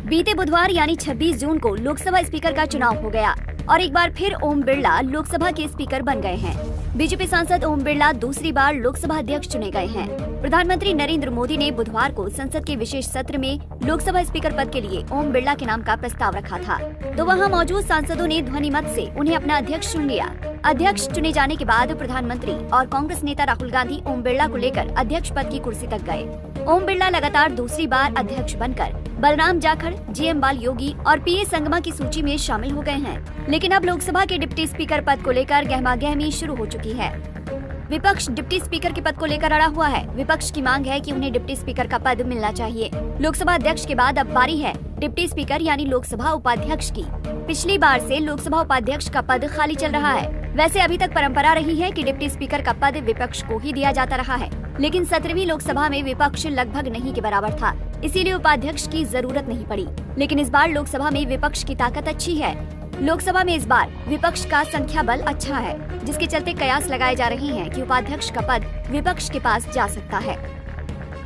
बीते बुधवार यानी 26 जून को लोकसभा स्पीकर का चुनाव हो गया और एक बार फिर ओम बिरला लोकसभा के स्पीकर बन गए हैं। बीजेपी सांसद ओम बिरला दूसरी बार लोकसभा अध्यक्ष चुने गए हैं। प्रधानमंत्री नरेंद्र मोदी ने बुधवार को संसद के विशेष सत्र में लोकसभा स्पीकर पद के लिए ओम बिरला के नाम का प्रस्ताव रखा था, तो वहां मौजूद सांसदों ने ध्वनि मत से उन्हें अपना अध्यक्ष चुन लिया। अध्यक्ष चुने जाने के बाद प्रधानमंत्री और कांग्रेस नेता राहुल गांधी ओम बिरला को लेकर अध्यक्ष पद की कुर्सी तक गए। ओम बिरला लगातार दूसरी बार अध्यक्ष बनकर बलराम जाखड़, जीएम बालयोगी और पीए संगमा की सूची में शामिल हो गए हैं। लेकिन अब लोकसभा के डिप्टी स्पीकर पद को लेकर गहमागहमी शुरू हो चुकी है। विपक्ष डिप्टी स्पीकर के पद को लेकर अड़ा हुआ है। विपक्ष की मांग है कि उन्हें डिप्टी स्पीकर का पद मिलना चाहिए। लोकसभा अध्यक्ष के बाद अब बारी है डिप्टी स्पीकर यानी लोकसभा उपाध्यक्ष की। पिछली बार से लोकसभा उपाध्यक्ष का पद खाली चल रहा है। वैसे अभी तक परंपरा रही है कि डिप्टी स्पीकर का पद विपक्ष को ही दिया जाता रहा है, लेकिन 17वीं लोकसभा में विपक्ष लगभग नहीं के बराबर था, इसीलिए उपाध्यक्ष की जरूरत नहीं पड़ी। लेकिन इस बार लोकसभा में विपक्ष की ताकत अच्छी है। लोकसभा में इस बार विपक्ष का संख्या बल अच्छा है, जिसके चलते कयास लगाए जा रहे हैं कि उपाध्यक्ष का पद विपक्ष के पास जा सकता है।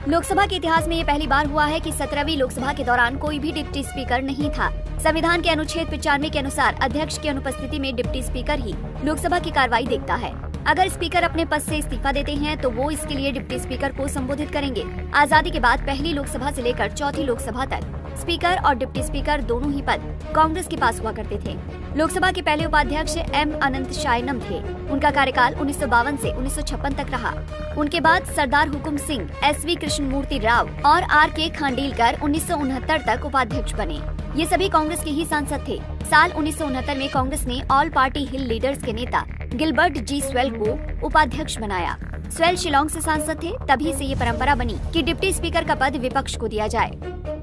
लोकसभा के इतिहास में ये पहली बार हुआ है कि 17वीं लोकसभा के दौरान कोई भी डिप्टी स्पीकर नहीं था। संविधान के अनुच्छेद 95 के अनुसार अध्यक्ष की अनुपस्थिति में डिप्टी स्पीकर ही लोकसभा की कार्रवाई देखता है। अगर स्पीकर अपने पद से इस्तीफा देते हैं तो वो इसके लिए डिप्टी स्पीकर को संबोधित करेंगे। आजादी के बाद पहली लोकसभा से लेकर चौथी लोकसभा तक स्पीकर और डिप्टी स्पीकर दोनों ही पद कांग्रेस के पास हुआ करते थे। लोकसभा के पहले उपाध्यक्ष एम अनंत शायनम थे। उनका कार्यकाल 1952 से 1956 तक रहा। उनके बाद सरदार हुकुम सिंह, SV कृष्णमूर्ति राव और RK खांडेलकर 1969 तक उपाध्यक्ष बने। ये सभी कांग्रेस के ही सांसद थे। साल 1969 में कांग्रेस ने ऑल पार्टी हिल लीडर्स के नेता गिलबर्ट जी स्वेल को उपाध्यक्ष बनाया। स्वेल शिलांग से सांसद थे। तभी से ये परंपरा बनी कि डिप्टी स्पीकर का पद विपक्ष को दिया जाए।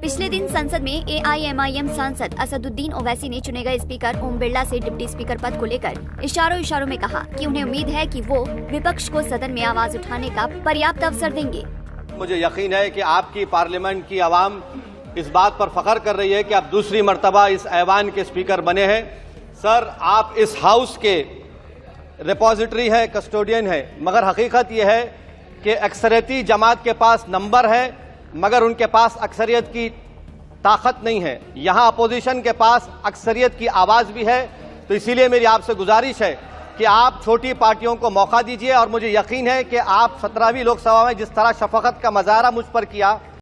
पिछले दिन संसद में AIMIM सांसद असदुद्दीन ओवैसी ने चुने गए स्पीकर ओम बिरला से डिप्टी स्पीकर पद को लेकर इशारों में कहा कि उन्हें उम्मीद है कि वो विपक्ष को सदन में आवाज उठाने का पर्याप्त अवसर देंगे। मुझे यकीन है कि आपकी पार्लियामेंट की आवाम इस बात पर फख्र कर रही है कि आप दूसरी मर्तबा इस ऐवान के स्पीकर बने हैं। सर, आप इस हाउस के रिपोजिटरी है, कस्टोडियन है, मगर हकीकत यह है कि अक्सरियती जमात के पास नंबर है मगर उनके पास अक्सरियत की ताकत नहीं है। यहाँ अपोजिशन के पास अक्सरियत की आवाज़ भी है, तो इसीलिए मेरी आपसे गुजारिश है कि आप छोटी पार्टियों को मौका दीजिए और मुझे यकीन है कि आप 17वीं लोकसभा में जिस तरह शफकत का मुजाहरा मुझ पर किया,